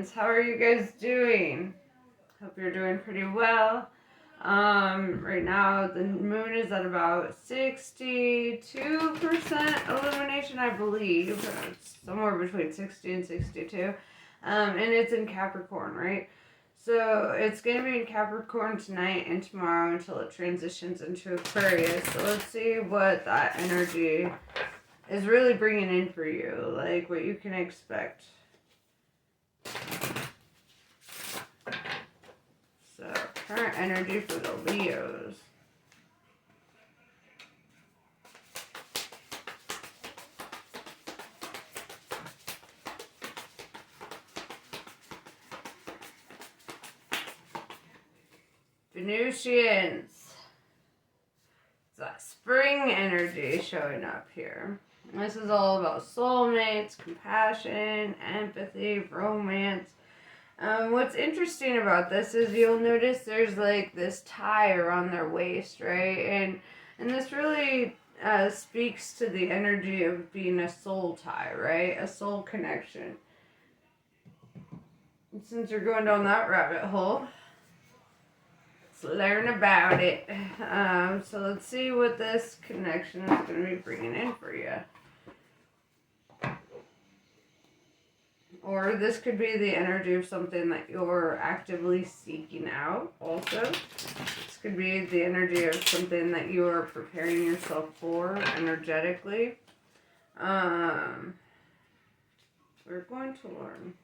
Scorpions, how are you guys doing? Hope you're doing pretty well. Right now the moon is at about 62% illumination, I believe. It's somewhere between 60 and 62. And it's in Capricorn, right? So it's going to be in Capricorn tonight and tomorrow until it transitions into Aquarius. So let's see what that energy is really bringing in for you, like what you can expect. So, current energy for the Leos. Venusians. It's that spring energy showing up here. This is all about soulmates, compassion, empathy, romance. What's interesting about this is you'll notice there's like this tie around their waist, right? And this really speaks to the energy of being a soul tie, right? A soul connection. And since you're going down that rabbit hole, let's learn about it. So let's see what this connection is going to be bringing in for you. Or this could be the energy of something that you're actively seeking out also. This could be the energy of something that you are preparing yourself for energetically. We're going to learn.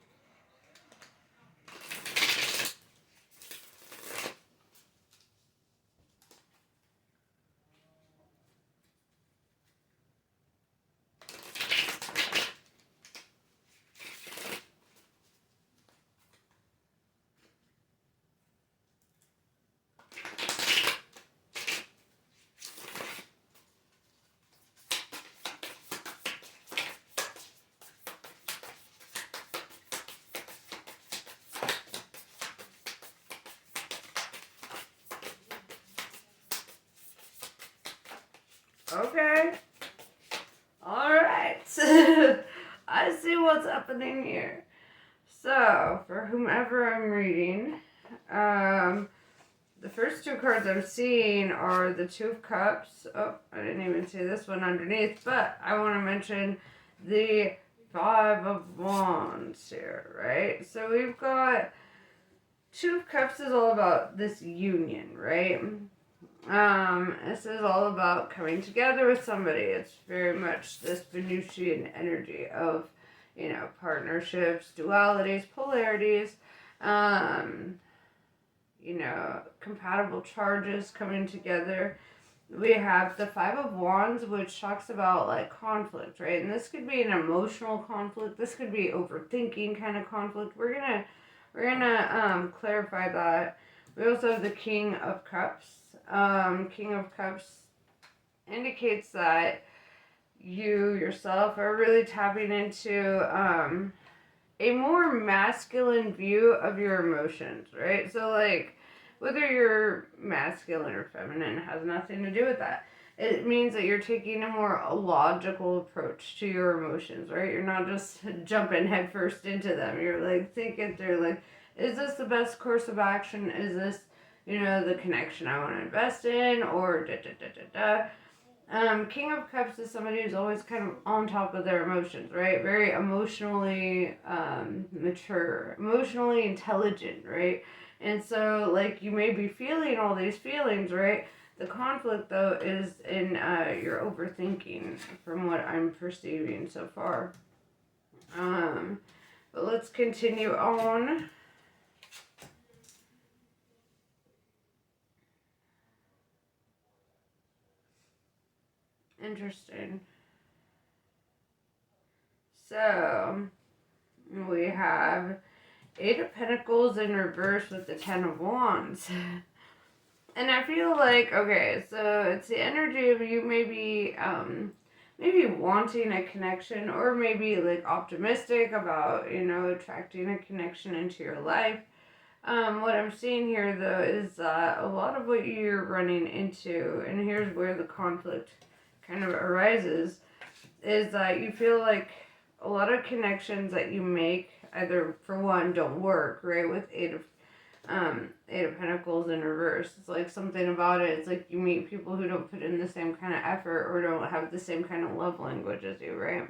Okay. Alright. I see what's happening here. So, for whomever I'm reading, the first two cards I'm seeing are the Two of Cups. Oh, I didn't even see this one underneath, but I want to mention the Five of Wands here, right? So we've got Two of Cups is all about this union, right? This is all about coming together with somebody. It's very much this Venusian energy of, partnerships, dualities, polarities, compatible charges coming together. We have the Five of Wands, which talks about like conflict, right? And this could be an emotional conflict. This could be overthinking kind of conflict. We're gonna clarify that. We also have the King of Cups. King of Cups indicates that you yourself are really tapping into a more masculine view of your emotions, right? So like whether you're masculine or feminine has nothing to do with that. It means that you're taking a more logical approach to your emotions, right? You're not just jumping headfirst into them. You're like thinking through like, is this the best course of action? Is this the connection I want to invest in, or King of Cups is somebody who's always kind of on top of their emotions, right? Very emotionally mature, emotionally intelligent, right? And so, like, you may be feeling all these feelings, right? The conflict, though, is in your overthinking, from what I'm perceiving so far. But let's continue on. Interesting. So, we have Eight of Pentacles in reverse with the Ten of Wands. And I feel like, okay, so it's the energy of you maybe wanting a connection, or maybe like optimistic about, attracting a connection into your life. What I'm seeing here, though, is a lot of what you're running into, and here's where the conflict kind of arises, is that you feel like a lot of connections that you make either, for one, don't work, right? With Eight of Pentacles in reverse. It's like something about it. It's like you meet people who don't put in the same kind of effort or don't have the same kind of love language as you, right?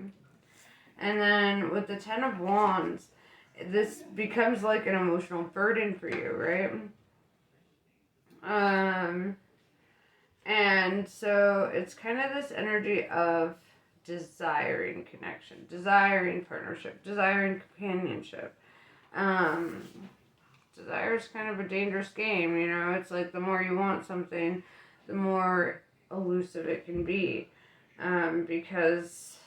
And then with the Ten of Wands, this becomes like an emotional burden for you, right? And so it's kind of this energy of desiring connection, desiring partnership, desiring companionship. Desire is kind of a dangerous game, you know. It's like the more you want something, the more elusive it can be. Because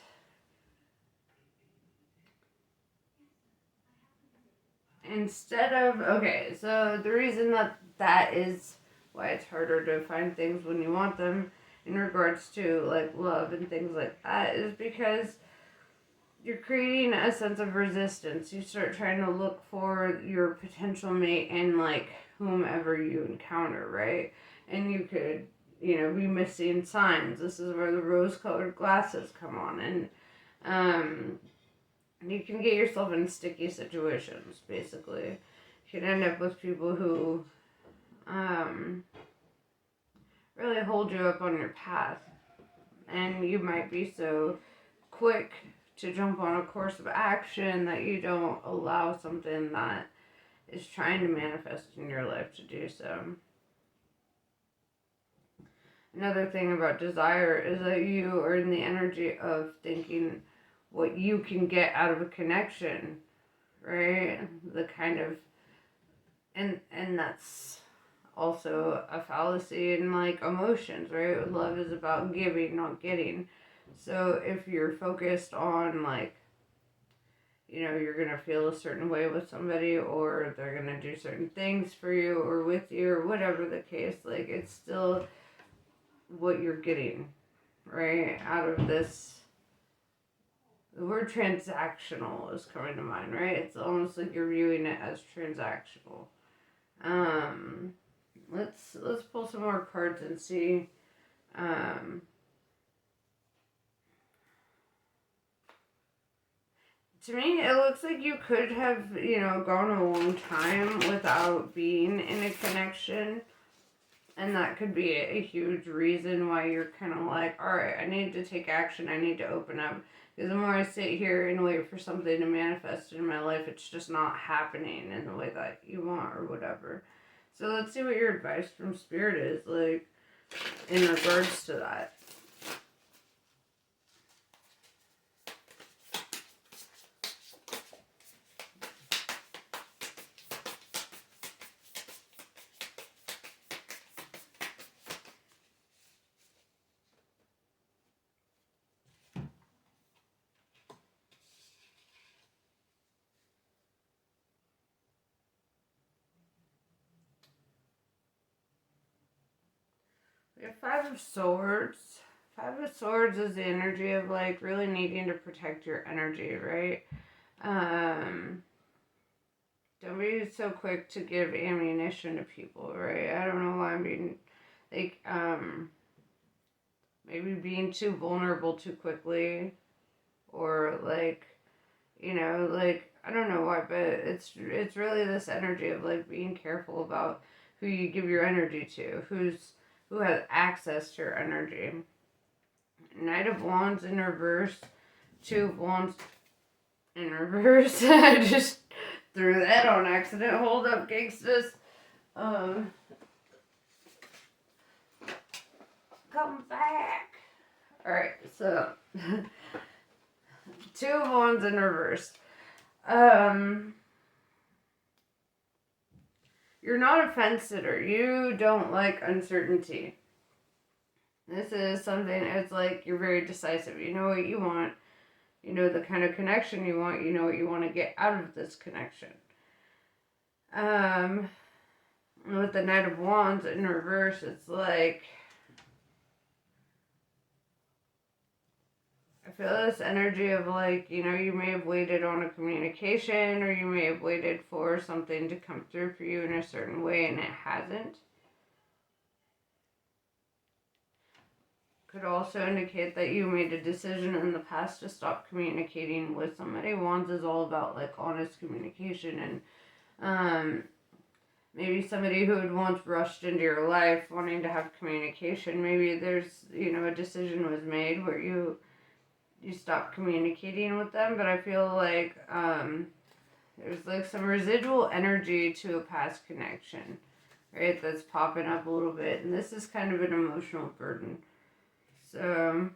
instead of, okay, so the reason that is why it's harder to find things when you want them in regards to like love and things like that is because you're creating a sense of resistance. You start trying to look for your potential mate in like whomever you encounter, right? And you could, you know, be missing signs. This is where the rose-colored glasses come on, and you can get yourself in sticky situations. Basically, you can end up with people who really hold you up on your path, and you might be so quick to jump on a course of action that you don't allow something that is trying to manifest in your life to do so. Another thing about desire is that you are in the energy of thinking what you can get out of a connection, right? The kind of, and that's also a fallacy in like emotions, right? Love is about giving, not getting. So if you're focused on like, you know, you're gonna feel a certain way with somebody, or they're gonna do certain things for you or with you, or whatever the case, like it's still what you're getting, right? Out of this, the word transactional is coming to mind, right? It's almost like you're viewing it as transactional. Let's pull some more cards and see. To me, it looks like you could have, you know, gone a long time without being in a connection. And that could be a huge reason why you're kind of like, all right, I need to take action. I need to open up. Because the more I sit here and wait for something to manifest in my life, it's just not happening in the way that you want or whatever. So let's see what your advice from Spirit is, like, in regards to that. We have Five of Swords. Five of Swords is the energy of like really needing to protect your energy, right? Don't be so quick to give ammunition to people, right? I don't know why I'm being like maybe being too vulnerable too quickly, or like, you know, like I don't know why, but it's really this energy of like being careful about who you give your energy to, who has access to your energy. Knight of Wands in reverse, Two of Wands in reverse. I just threw that on accident. Hold up, gangstas. Come back. Alright, so Two of Wands in reverse. You're not a fence sitter. You don't like uncertainty. This is something, it's like you're very decisive. You know what you want. You know the kind of connection you want. You know what you want to get out of this connection. With the Knight of Wands in reverse, it's like I feel this energy of like, you know, you may have waited on a communication, or you may have waited for something to come through for you in a certain way and it hasn't. could also indicate that you made a decision in the past to stop communicating with somebody. Wands is all about like honest communication, and maybe somebody who had once rushed into your life wanting to have communication. Maybe there's, a decision was made where you stopped communicating with them, but I feel like there's like some residual energy to a past connection, right? That's popping up a little bit, and this is kind of an emotional burden. So,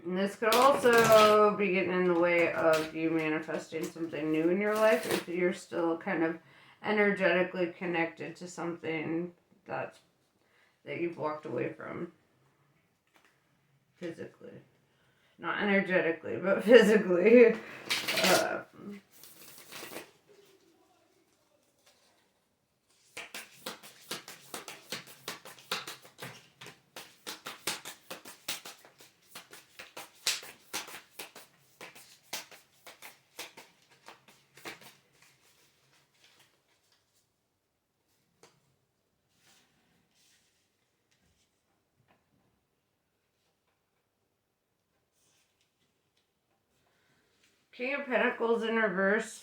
and this could also be getting in the way of you manifesting something new in your life if you're still kind of energetically connected to something that you've walked away from physically. Not energetically, but physically. King of Pentacles in reverse.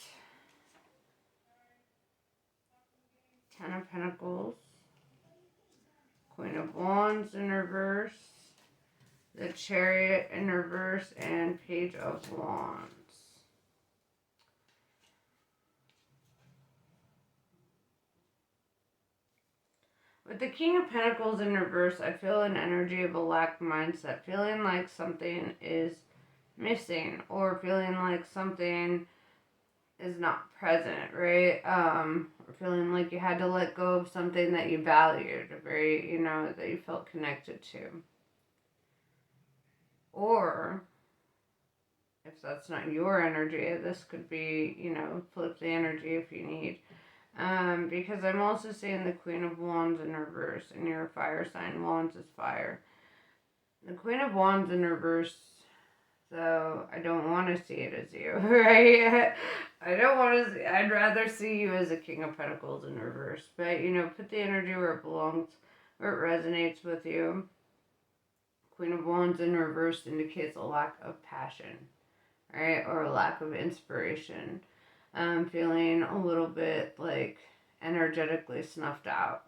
10 of Pentacles. Queen of Wands in reverse. The Chariot in reverse. And Page of Wands. With the King of Pentacles in reverse, I feel an energy of a lack mindset. Feeling like something is missing, or feeling like something is not present, right? Or feeling like you had to let go of something that you valued, very, that you felt connected to. Or if that's not your energy, this could be, flip the energy if you need. Because I'm also seeing the Queen of Wands in reverse, and you're a fire sign. Wands is fire. The Queen of Wands in reverse. So, I don't want to see it as you, right? I don't want to see, I'd rather see you as a King of Pentacles in reverse. But, put the energy where it belongs, where it resonates with you. Queen of Wands in reverse indicates a lack of passion, right? Or a lack of inspiration. Feeling a little bit, like, energetically snuffed out.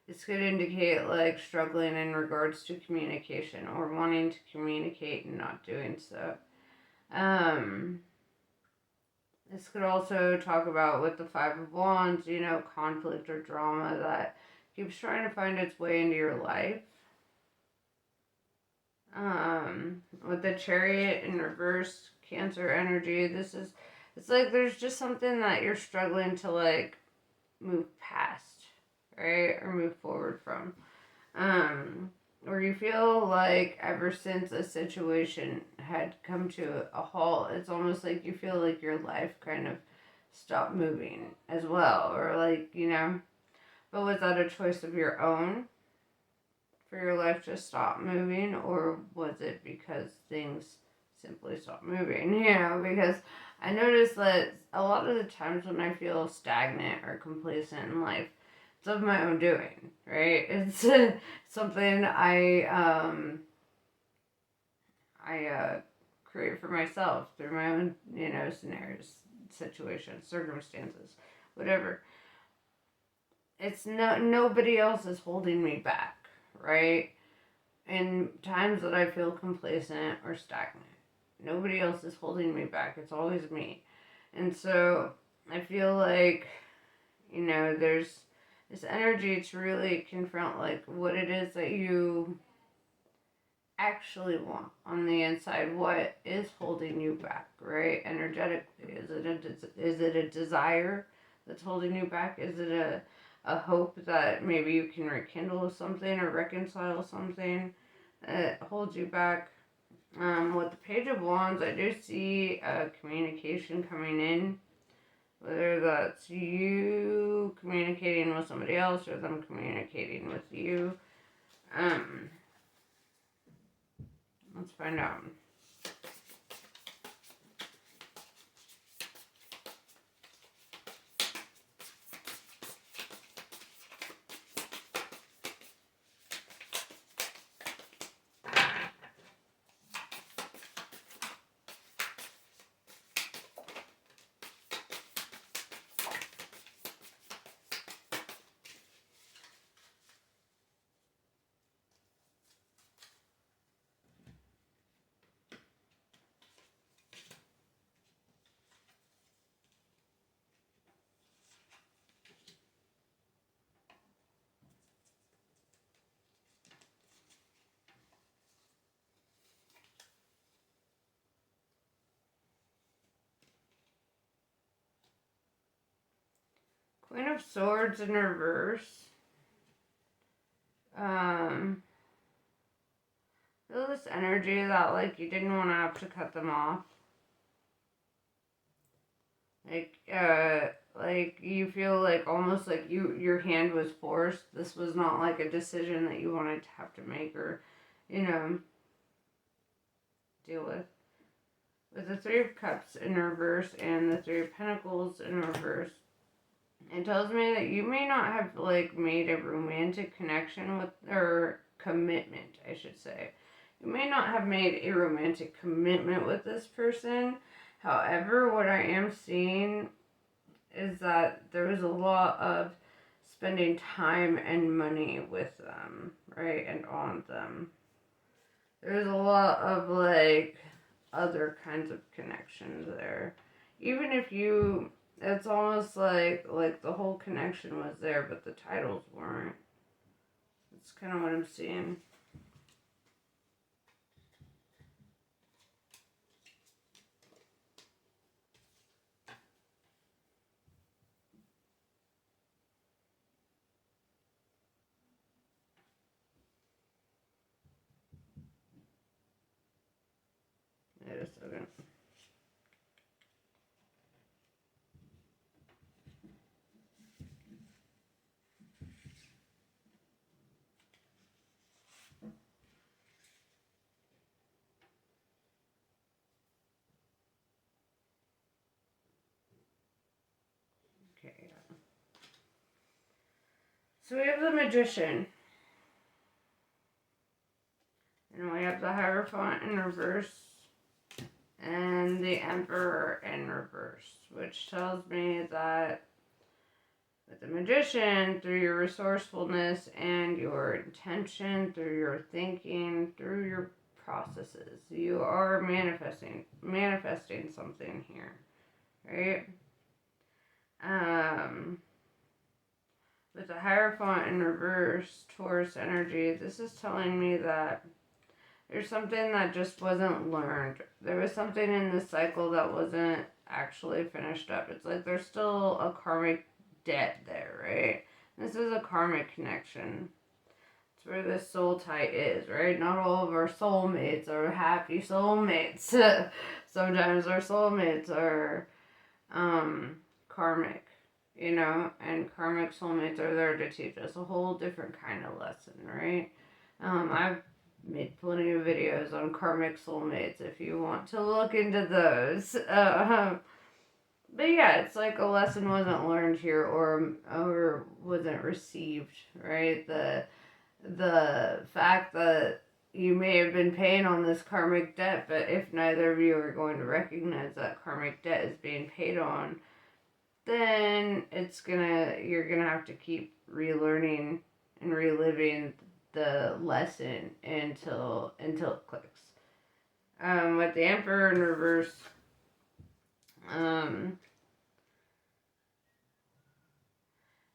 This could indicate like struggling in regards to communication, or wanting to communicate and not doing so. This could also talk about with the Five of Wands, conflict or drama that keeps trying to find its way into your life. With the Chariot in reverse, Cancer energy, it's like there's just something that you're struggling to like move past. Right? Or move forward from. Or you feel like ever since a situation had come to a halt, it's almost like you feel like your life kind of stopped moving as well. Or like, but was that a choice of your own for your life to stop moving? Or was it because things simply stopped moving? Because I noticed that a lot of the times when I feel stagnant or complacent in life, of my own doing, right? It's something I create for myself through my own, scenarios, situations, circumstances, whatever. It's nobody else is holding me back, right? In times that I feel complacent or stagnant, nobody else is holding me back. It's always me. And so I feel like, there's this energy to really confront like what it is that you actually want on the inside. What is holding you back, right? Energetically, is it a desire that's holding you back? Is it a hope that maybe you can rekindle something or reconcile something that holds you back? With the Page of Wands, I do see communication coming in. Whether that's you communicating with somebody else or them communicating with you. Let's find out. Queen of Swords in reverse. Feel this energy that, like, you didn't want to have to cut them off. Like you feel like almost like your hand was forced. This was not like a decision that you wanted to have to make or, deal with. With the Three of Cups in reverse and the Three of Pentacles in reverse, it tells me that you may not have, like, made a romantic connection with, or commitment, I should say. You may not have made a romantic commitment with this person. However, what I am seeing is that there was a lot of spending time and money with them, right, and on them. There's a lot of, like, other kinds of connections there. Even if you, it's almost like the whole connection was there, but the titles weren't. That's kind of what I'm seeing. Wait a second. Okay. So we have the Magician. And we have the Hierophant in reverse. And the Emperor in reverse. Which tells me that with the Magician, through your resourcefulness and your intention, through your thinking, through your processes, you are manifesting something here, right? With the Hierophant in reverse, Taurus energy, this is telling me that there's something that just wasn't learned. There was something in this cycle that wasn't actually finished up. It's like there's still a karmic debt there, right? This is a karmic connection. It's where this soul tie is, right? Not all of our soulmates are happy soulmates. Sometimes our soulmates are karmic, and karmic soulmates are there to teach us a whole different kind of lesson, right? I've made plenty of videos on karmic soulmates if you want to look into those. But yeah, it's like a lesson wasn't learned here or wasn't received, right? The fact that you may have been paying on this karmic debt, but if neither of you are going to recognize that karmic debt is being paid on, then you're gonna have to keep relearning and reliving the lesson until it clicks. With the Emperor in reverse,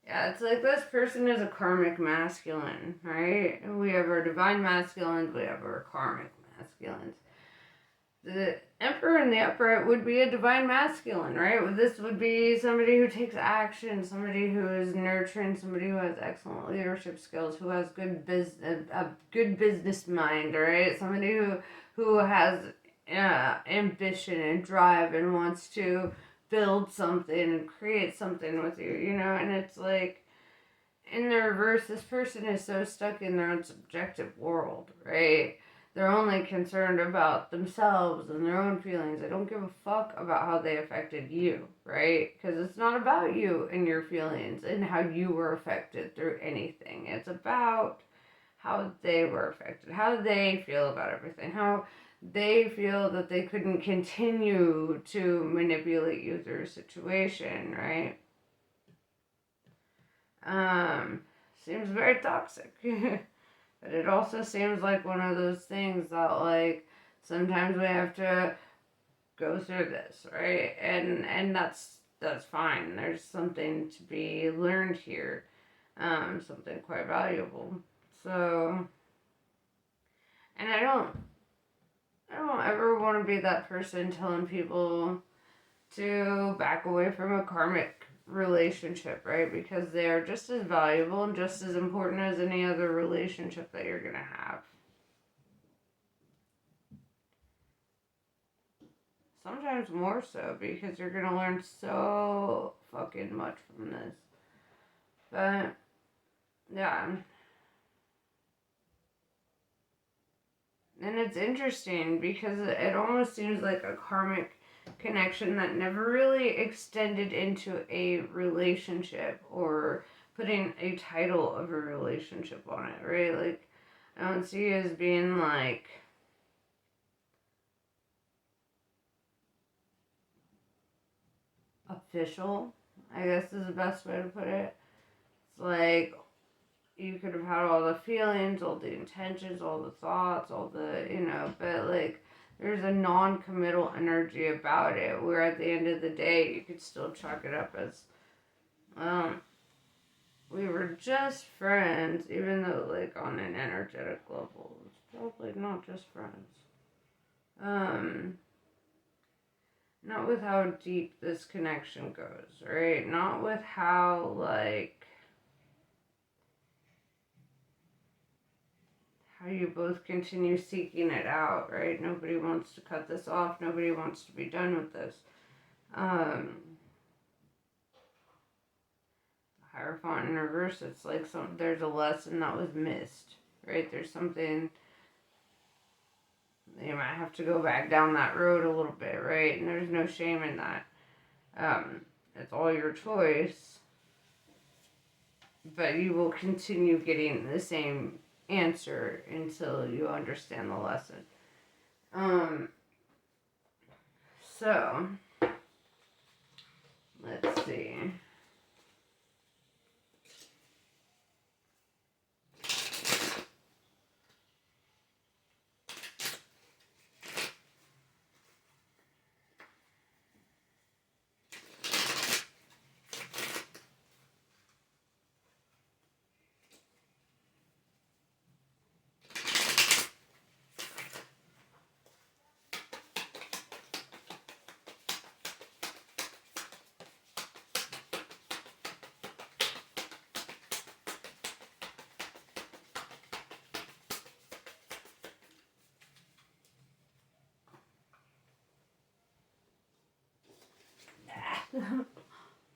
yeah, it's like this person is a karmic masculine, right? We have our divine masculines, we have our karmic masculines. The Emperor in the upright would be a divine masculine, right? This would be somebody who takes action, somebody who is nurturing, somebody who has excellent leadership skills, who has a good business mind, right? Somebody who has ambition and drive and wants to build something and create something with you, and it's like, in the reverse, this person is so stuck in their own subjective world, right? They're only concerned about themselves and their own feelings. They don't give a fuck about how they affected you, right? Because it's not about you and your feelings and how you were affected through anything. It's about how they were affected, how they feel about everything, how they feel that they couldn't continue to manipulate you through a situation, right? Seems very toxic. But it also seems like one of those things that, like, sometimes we have to go through this, right? And that's fine. There's something to be learned here. Something quite valuable. So, and I don't ever want to be that person telling people to back away from a karmic relationship, right? Because they are just as valuable and just as important as any other relationship that you're going to have. Sometimes more so, because you're going to learn so fucking much from this. But, yeah. And it's interesting because it almost seems like a karmic connection that never really extended into a relationship or putting a title of a relationship on it, right? Like, I don't see it as being like official, I guess is the best way to put it. It's like you could have had all the feelings, all the intentions, all the thoughts, all the, but like there's a non-committal energy about it where at the end of the day you could still chalk it up as, we were just friends, even though like on an energetic level it's probably not just friends. Not with how deep this connection goes, right? Not with how like how you both continue seeking it out, right? Nobody wants to cut this off. Nobody wants to be done with this. Hierophant in reverse, it's like there's a lesson that was missed, right? There's something, you might have to go back down that road a little bit, right? And there's no shame in that. It's all your choice. But you will continue getting the same answer until you understand the lesson. So, let's see.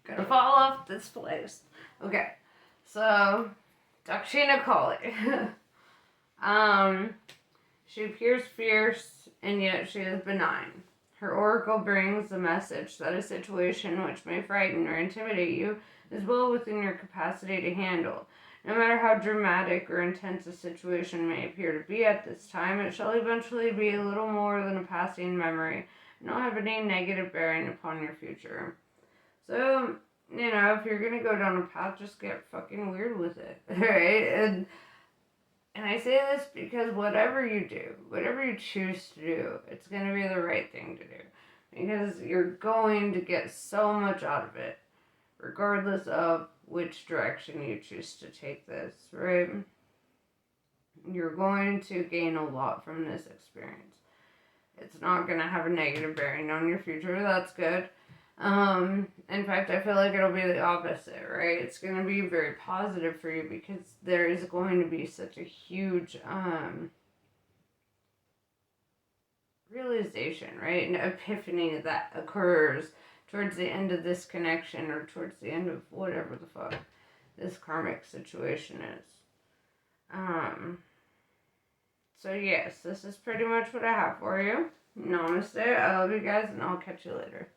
Gonna fall off this place. Okay, so Dakshina Kali. She appears fierce and yet she is benign. Her oracle brings the message that a situation which may frighten or intimidate you is well within your capacity to handle. No matter how dramatic or intense a situation may appear to be at this time, it shall eventually be a little more than a passing memory, and not have any negative bearing upon your future. So, if you're gonna go down a path, just get fucking weird with it, right? And I say this because whatever you do, whatever you choose to do, it's gonna be the right thing to do. Because you're going to get so much out of it, regardless of which direction you choose to take this, right? You're going to gain a lot from this experience. It's not gonna have a negative bearing on your future, that's good. In fact, I feel like it'll be the opposite, right? It's going to be very positive for you because there is going to be such a huge, realization, right? An epiphany that occurs towards the end of this connection or towards the end of whatever the fuck this karmic situation is. So yes, this is pretty much what I have for you. Namaste. I love you guys and I'll catch you later.